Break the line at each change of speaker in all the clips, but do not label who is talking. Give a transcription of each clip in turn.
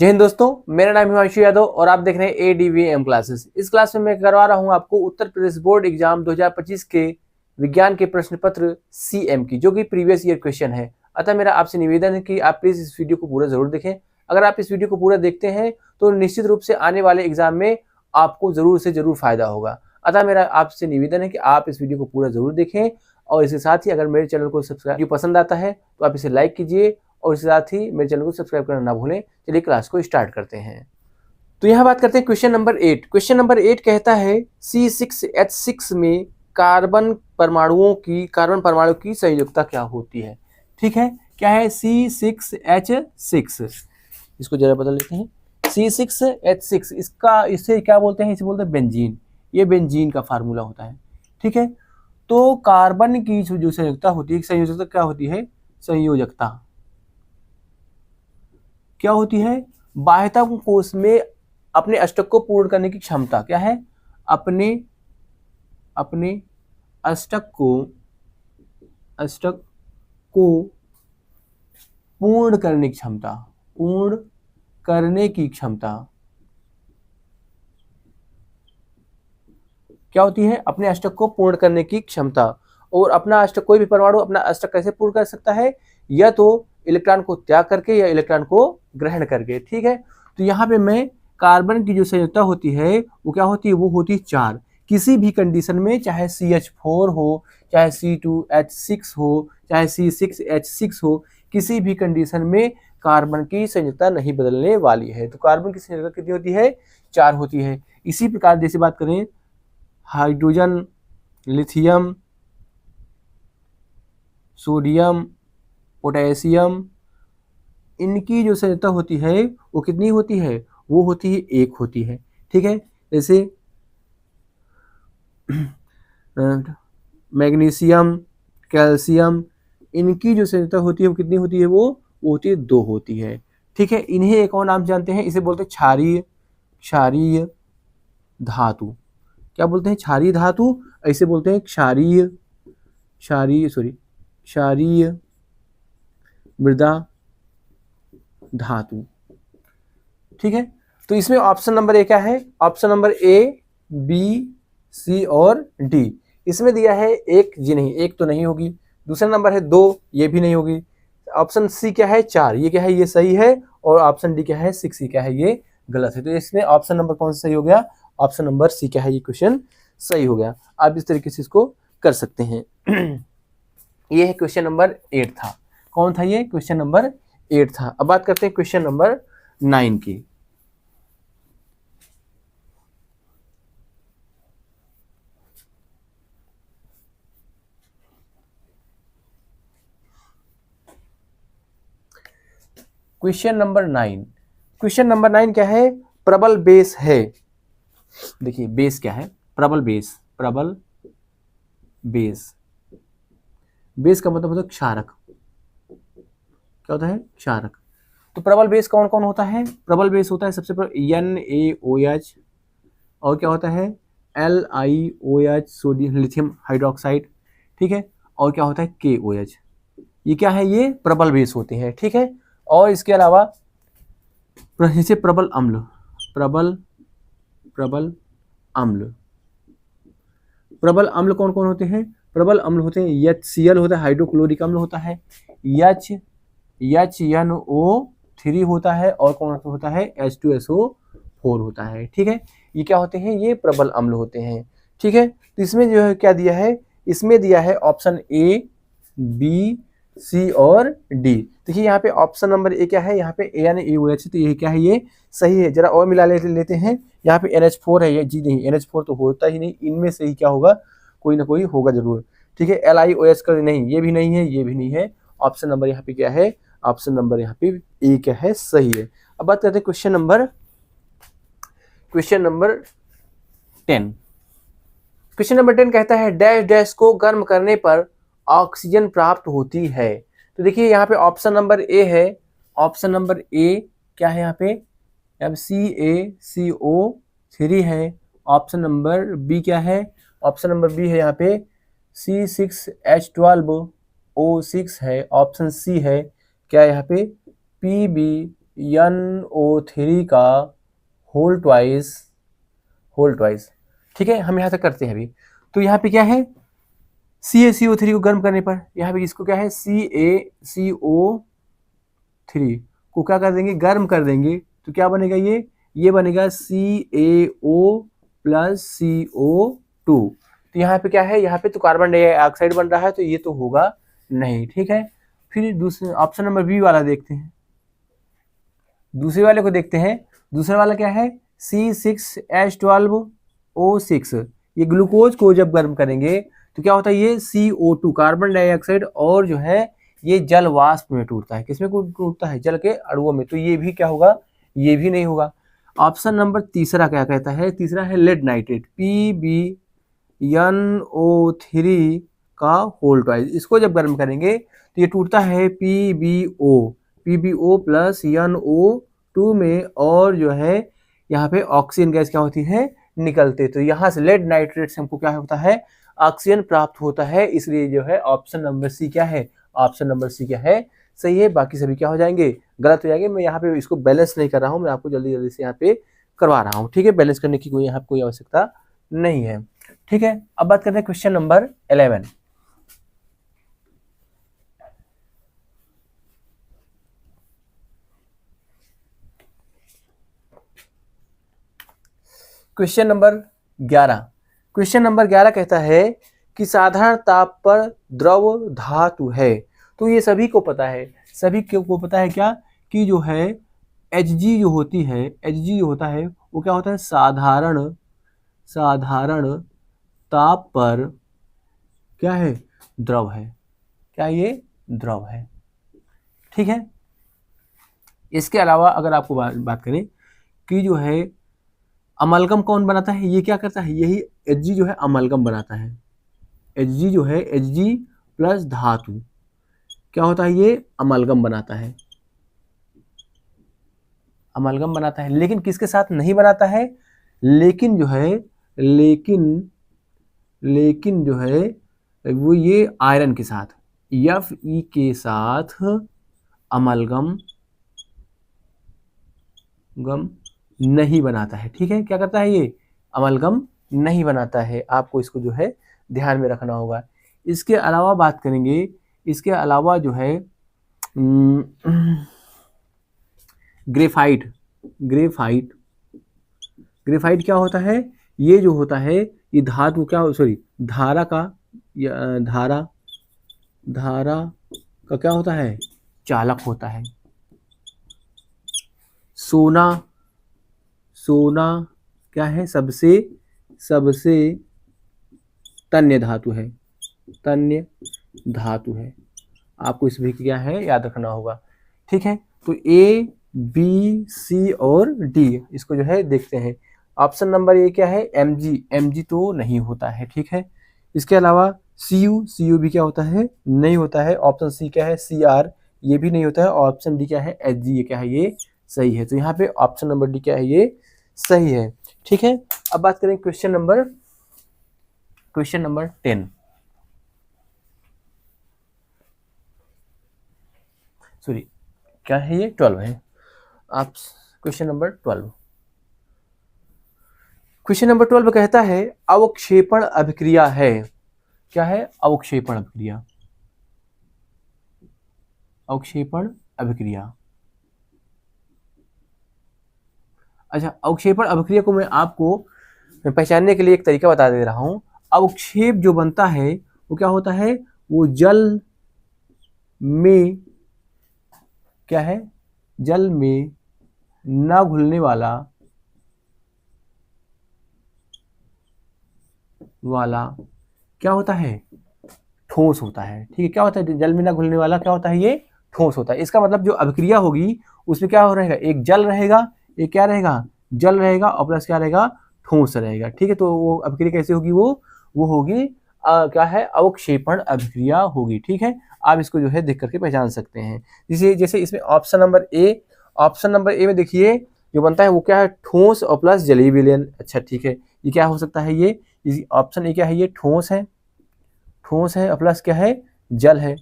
जय हिंद दोस्तों, मेरा नाम हिमांशु यादव और आप देख रहे हैं ADVM क्लासेस। इस क्लास में मैं करवा रहा हूं आपको उत्तर प्रदेश बोर्ड एग्जाम 2025 के विज्ञान के प्रश्न पत्र CM की, जो कि प्रीवियस ईयर क्वेश्चन है। अतः मेरा आपसे निवेदन है कि आप प्लीज इस वीडियो को पूरा जरूर देखें। अगर आप इस वीडियो को पूरा देखते हैं तो निश्चित रूप से आने वाले एग्जाम में आपको जरूर से जरूर फायदा होगा। अतः मेरा आपसे निवेदन है कि आप इस वीडियो को पूरा जरूर देखें और इसके साथ ही अगर मेरे चैनल को सब्सक्राइब पसंद आता है तो आप इसे लाइक कीजिए और इसके साथ ही मेरे चैनल को सब्सक्राइब करना ना भूलें। चलिए क्लास को स्टार्ट करते हैं। तो यहाँ बात करते हैं क्वेश्चन नंबर 8। क्वेश्चन नंबर 8 कहता है C6H6 में कार्बन परमाणु की संयोजकता क्या होती है। ठीक है, क्या है C6H6। इसको जरा बदल लेते हैं। C6H6 इसे क्या बोलते हैं, इसे बोलते हैं बेंजीन। ये बेंजीन का फार्मूला होता है। ठीक है, तो कार्बन की जो संयोजकता होती है, संयोजकता क्या होती है, संयोजकता क्या होती है, बाह्यता कोश में अपने अष्टक को पूर्ण करने की क्षमता। क्या है, अपने अष्टक को पूर्ण करने की क्षमता क्या होती है, अपने अष्टक को पूर्ण करने की क्षमता। और अपना अष्टक, कोई भी परमाणु अपना अष्टक कैसे पूर्ण कर सकता है, या तो इलेक्ट्रॉन को त्याग करके या इलेक्ट्रॉन को ग्रहण करके। ठीक है, तो यहाँ पे मैं कार्बन की जो संयोजकता होती है वो क्या होती है, वो होती है 4। किसी भी कंडीशन में, चाहे CH4 हो, चाहे C2H6 हो, चाहे C6H6 हो, किसी भी कंडीशन में कार्बन की संयोजकता नहीं बदलने वाली है। तो कार्बन की संयोजकता कितनी होती है, 4 होती है। इसी प्रकार जैसे बात करें हाइड्रोजन, लिथियम, सोडियम, पोटेशियम, इनकी जो संयोजकता होती है वो कितनी होती है, वो होती है 1 होती है। ठीक है, जैसे मैग्नीशियम, कैल्शियम, इनकी जो संयोजकता होती है वो कितनी होती है, वो होती है 2 होती है। ठीक है, इन्हें एक और नाम जानते हैं, इसे बोलते हैं क्षारीय धातु। क्या बोलते हैं, क्षारीय धातु। ऐसे बोलते हैं क्षारीय मृदा धातु। ठीक है, तो इसमें ऑप्शन नंबर ए क्या है, option number A, B, C और D। इसमें दिया है 1, जी नहीं, 1 तो नहीं होगी। दूसरा नंबर है 2, ये भी नहीं होगी। ऑप्शन C क्या है 4, ये क्या है, ये सही है। और ऑप्शन D क्या है 6, ये क्या है, ये गलत है। तो इसमें ऑप्शन नंबर कौन सा सही हो गया, ऑप्शन नंबर C क्या है, ये क्वेश्चन सही हो गया। आप इस तरीके से इसको कर सकते हैं। ये है क्वेश्चन नंबर 8 था। कौन था ये, क्वेश्चन नंबर 8 था। अब बात करते हैं क्वेश्चन नंबर 9 की। क्वेश्चन नंबर 9 क्या है, प्रबल बेस है। देखिए बेस क्या है, प्रबल बेस का मतलब होता है क्षारक। क्या होता है, क्षारक। तो प्रबल बेस कौन कौन होता है, प्रबल बेस होता है सबसे पहले NaOH, और क्या होता है LiOH, सोडियम लिथियम हाइड्रोक्साइड। ठीक है, और क्या होता है KOH। ये क्या है, ये प्रबल बेस होते हैं। ठीक है, और इसके अलावा जैसे प्रबल अम्ल कौन कौन होते हैं, प्रबल अम्ल होते हैं HCl होता है, हाइड्रोक्लोरिक अम्ल होता है, HNO3 होता है, और कौन होता है H2SO4 होता है। ठीक है, ये क्या होते हैं, ये प्रबल अम्ल होते हैं। ठीक है, तो इसमें जो है क्या दिया है, इसमें दिया है ऑप्शन A, B, C और D। देखिए यहाँ पे ऑप्शन नंबर A क्या है, यहाँ पे NaOH, तो ये क्या है, ये सही है। जरा और मिला लेते हैं। यहाँ पे NH4 है, ये जी नहीं, NH4 तो होता ही नहीं। इनमें से ही क्या होगा, कोई ना कोई होगा जरूर। ठीक है, LiOH का नहीं, ये भी नहीं है, ये भी नहीं है। ऑप्शन नंबर यहाँ पे क्या है, ऑप्शन नंबर यहाँ पे A क्या है, सही है। अब बात करते हैं क्वेश्चन नंबर 10। क्वेश्चन नंबर 10 कहता है डैश डैश को गर्म करने पर ऑक्सीजन प्राप्त होती है। तो देखिए यहाँ पे ऑप्शन नंबर A है, ऑप्शन नंबर A क्या है, यहाँ पे CaCO3 है। ऑप्शन नंबर B क्या है, ऑप्शन नंबर B है यहाँ पे C6H12O6 है। ऑप्शन C है क्या, यहाँ पे NO3 का होल ट्वाइस, ठीक है। हम यहाँ तक करते हैं अभी। तो यहाँ पे क्या है, CaCO3 को गर्म करने पर यहाँ पे इसको क्या है, CaCO3 को क्या कर देंगे, गर्म कर देंगे, तो क्या बनेगा ये बनेगा CaO प्लस CO2। तो यहाँ पे क्या है, यहाँ पे तो कार्बन डाइऑक्साइड बन रहा है, तो ये तो होगा नहीं, ठीक है। फिर दूसरे ऑप्शन नंबर बी वाला देखते हैं, दूसरे वाले को देखते हैं। दूसरा वाला क्या है, C6H12O6। ये ग्लूकोज को जब गर्म करेंगे तो क्या होता है, ये CO2 कार्बन डाइऑक्साइड और जो है ये जल वाष्प में टूटता है। किसमें टूटता है, जल के अणुओं में। तो ये भी क्या होगा, ये भी नहीं होगा। ऑप्शन नंबर तीसरा क्या कहता है, तीसरा है लेड नाइट्रेट, PbNO3 का होल ट्वाइस। इसको जब गर्म करेंगे तो ये टूटता है PbO प्लस NO2 में, और जो है यहाँ पे ऑक्सीजन गैस क्या होती है, निकलते। तो यहाँ से लेड नाइट्रेट से हमको क्या होता है, ऑक्सीजन प्राप्त होता है। इसलिए जो है ऑप्शन नंबर सी क्या है, ऑप्शन नंबर सी क्या है, सही है। बाकी सभी क्या हो जाएंगे, गलत हो जाएंगे। मैं यहाँ पे इसको बैलेंस नहीं कर रहा हूँ, मैं आपको जल्दी जल्दी से यहाँ पे करवा रहा हूँ, ठीक है। बैलेंस करने की कोई यहाँ पे कोई आवश्यकता नहीं है, ठीक है। अब बात करते हैं question number 11। Question number 11। Question number 11 कहता है कि साधारण ताप पर द्रव धातु है। तो ये सभी को पता है, सभी को पता है क्या, कि जो है Hg जो होती है, Hg जो होता है वो क्या होता है, साधारण ताप पर क्या है, द्रव है। क्या ये द्रव है, ठीक है। इसके अलावा अगर आपको बात करें कि जो है अमलगम कौन बनाता है, ये क्या करता है, यही Hg जो है अमलगम बनाता है। Hg जो है, Hg प्लस धातु क्या होता है, ये अमलगम बनाता है, अमलगम बनाता है। लेकिन किसके साथ नहीं बनाता है, लेकिन जो है लेकिन जो है वो ये आयरन के साथ, Fe के साथ अमलगम नहीं बनाता है, ठीक है। क्या करता है, ये अमलगम नहीं बनाता है। आपको इसको जो है ध्यान में रखना होगा। इसके अलावा बात करेंगे, इसके अलावा जो है ग्रेफाइट क्या होता है, ये जो होता है ये धातु क्या, सॉरी धारा का क्या होता है, चालक होता है। सोना क्या है, सबसे तन्य धातु है, आपको इसमें क्या है, याद रखना होगा, ठीक है। तो A, B, C और D इसको जो है देखते हैं। ऑप्शन नंबर ए क्या है, Mg तो नहीं होता है, ठीक है। इसके अलावा Cu भी क्या होता है, नहीं होता है। ऑप्शन सी क्या है, Cr ये भी नहीं होता है। ऑप्शन डी क्या है, Hg ये क्या है, ये सही है। तो यहाँ पे ऑप्शन नंबर डी क्या है, ये सही है, ठीक है। अब बात करें क्वेश्चन नंबर 10, सॉरी क्या है, ये 12 है। आप क्वेश्चन नंबर 12, क्वेश्चन नंबर 12 कहता है अवक्षेपण अभिक्रिया है। क्या है, अवक्षेपण अभिक्रिया। अच्छा, अवक्षेपण अभिक्रिया को मैं आपको पहचानने के लिए एक तरीका बता दे रहा हूं। अवक्षेप जो बनता है वो क्या होता है, वो जल में क्या है, जल में ना घुलने वाला क्या होता है, ठोस होता है, ठीक है। क्या होता है, जल में ना घुलने वाला क्या होता है, ये ठोस होता है। इसका मतलब जो अभिक्रिया होगी उसमें क्या हो रहेगा, एक जल रहेगा, एक क्या रहेगा, जल रहेगा, और प्लस क्या रहेगा, ठोस रहेगा, ठीक है। तो वो अभिक्रिया कैसे होगी, वो होगी क्या है, अवक्षेपण अभिक्रिया होगी, ठीक है। आप इसको जो है देख करके पहचान सकते हैं। जैसे इसमें ऑप्शन नंबर ए में देखिए जो बनता है वो क्या है, ठोस और प्लस जलीय विलयन। अच्छा ठीक है, ये क्या हो सकता है, ये ऑप्शन ए क्या है, ये ठोस है और प्लस क्या है, जल है।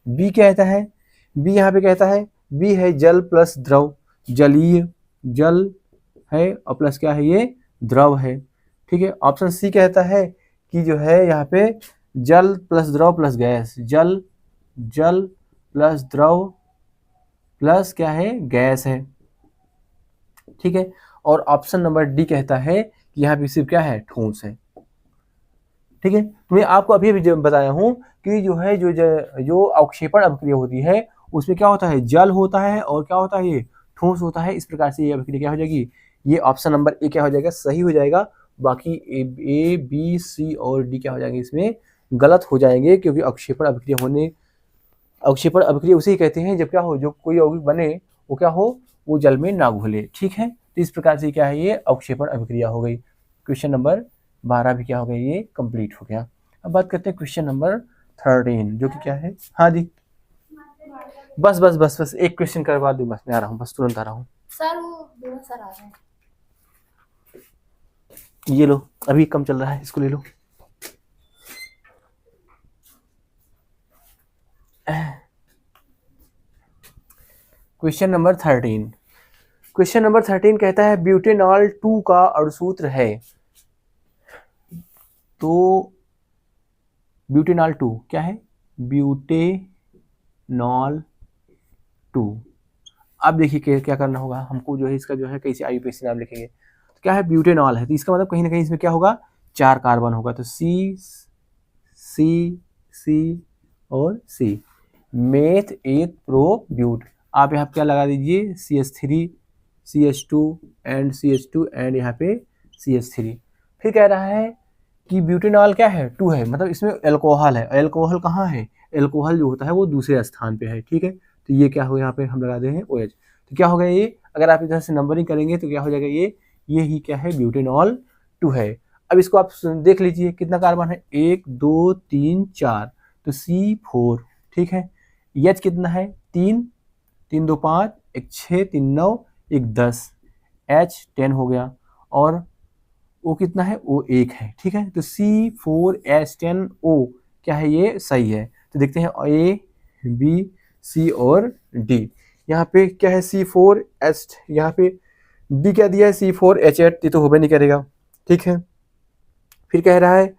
बी क्या कहता है, बी यहाँ पे कहता है बी है जल प्लस द्रव। जलीय, जल है, और प्लस क्या है ये द्रव है। ठीक है, ऑप्शन सी कहता है कि जो है यहाँ पे जल प्लस द्रव प्लस गैस, जल जल प्लस द्रव प्लस क्या है गैस है। ठीक है, और ऑप्शन नंबर डी कहता है कि यहाँ पे सिर्फ क्या है ठोस है। ठीक है, तो मैं आपको अभी भी बताया हूँ कि जो है जो अवक्षेपण अभिक्रिया होती है उसमें क्या होता है जल होता है और क्या होता है ये ठोस होता है। इस प्रकार से ये अभिक्रिया क्या हो जाएगी, ये ऑप्शन नंबर ए क्या हो जाएगा सही हो जाएगा। बाकी ए बी सी और डी क्या हो जाएंगे इसमें गलत हो जाएंगे, क्योंकि अवक्षेपण अभिक्रिया उसे ही कहते हैं जब क्या हो जो कोई यौगिक बने वो क्या हो वो जल में ना घुले। ठीक है, तो इस प्रकार से क्या है ये अवक्षेपण अभिक्रिया हो गई। क्वेश्चन नंबर 12 भी क्या हो गया ये कंप्लीट हो गया। अब बात करते हैं क्वेश्चन नंबर 13 जो कि क्या है। हाँ जी, बस बस बस बस एक क्वेश्चन करवा दूं, बस मैं आ रहा हूँ, बस तुरंत आ रहा हूँ।
सर वो दोनों सर आ रहे हैं।
ये लो, अभी कम चल रहा है, इसको ले लो। क्वेश्चन नंबर 13, क्वेश्चन नंबर 13 कहता है ब्यूटेनॉल 2 का अणुसूत्र है। तो ब्यूटेनॉल 2 क्या है, ब्यूटेनॉल 2। अब देखिए क्या करना होगा हमको, जो है इसका जो है कैसे आईयूपीएसी नाम लिखेंगे। तो क्या है ब्यूटेनॉल है, तो इसका मतलब कहीं ना कहीं इसमें क्या होगा 4 कार्बन होगा, तो सी सी सी और सी, मेथ एक प्रो ब्यूट। आप यहाँ क्या लगा दीजिए CH3 CH2 and CH2 and यहाँ पे CH3। फिर कह रहा है कि ब्यूटेनॉल क्या है 2 है, मतलब इसमें एल्कोहल है। एल्कोहल कहाँ है, एल्कोहल जो होता है वो दूसरे स्थान पे है। ठीक है, तो ये क्या हो यहाँ पे हम लगा दे हैं OH। तो क्या हो गया ये, अगर आप इधर से नंबरिंग करेंगे तो क्या हो जाएगा ये ही क्या है ब्यूटेनॉल 2 है। अब इसको आप देख लीजिए कितना कार्बन है 1 2 3 4, तो C4। ठीक है, H कितना है 3 3 2 5 1 6 3 9 1 10, H 10 हो गया, और O कितना है O 1 है। ठीक है, तो C4H10O क्या है ये सही है। तो देखते हैं A B C और D। यहाँ पे क्या है C4H, यहाँ पे D क्या दिया है C4H8, ये तो होबे नहीं करेगा। ठीक है, फिर कह रहा है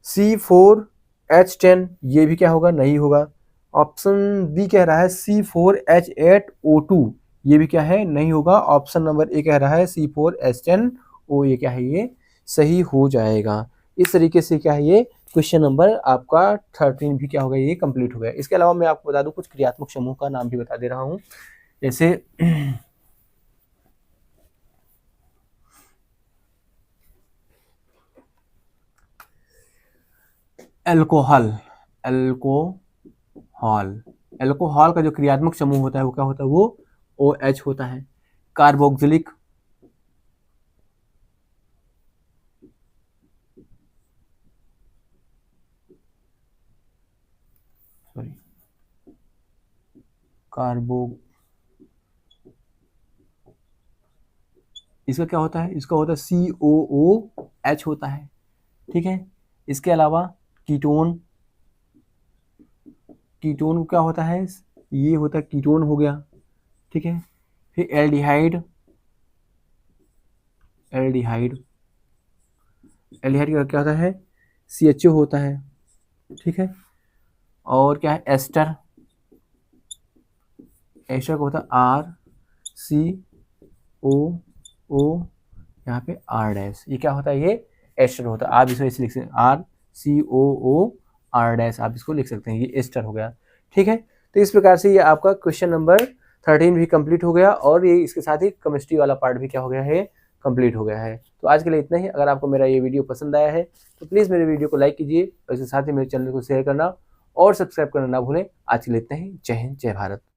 C4H10, ये भी क्या होगा नहीं होगा। ऑप्शन बी कह रहा है C4H8O2, ये भी क्या है नहीं होगा। ऑप्शन नंबर ए कह रहा है C4H10O, ये क्या है ये सही हो जाएगा। इस तरीके से क्या है ये क्वेश्चन नंबर आपका 13 भी क्या होगा ये कंप्लीट हो गया। इसके अलावा मैं आपको बता दूं कुछ क्रियात्मक समूह का नाम भी बता दे रहा हूं, जैसे एल्कोहल एल्कोहल का जो क्रियात्मक समूह होता है वो क्या होता है वो OH होता है। कार्बोक्सिलिक इसका क्या होता है, इसका होता है COOH होता है। ठीक है, इसके अलावा कीटोन क्या होता है, ये होता है कीटोन हो गया। ठीक है, फिर एल्डिहाइड का क्या होता है CHO होता है। ठीक है, और क्या है एस्टर का होता है RCOO, यहाँ पे R-, ये क्या होता है ये एस्टर होता है। आप इसको ऐसे लिख सकते हैं RCOO आप इसको लिख सकते हैं, ये एस्टर हो गया। ठीक है, तो इस प्रकार से ये आपका क्वेश्चन नंबर 13 भी कंप्लीट हो गया, और ये इसके साथ ही केमिस्ट्री वाला पार्ट भी क्या हो गया है कंप्लीट हो गया है। तो आज के लिए इतना ही। अगर आपको मेरा ये वीडियो पसंद आया है तो प्लीज़ मेरे वीडियो को लाइक कीजिए, और इसके साथ ही मेरे चैनल को शेयर करना और सब्सक्राइब करना ना भूलें। आज के लिए इतना ही। जय हिंद, जय भारत।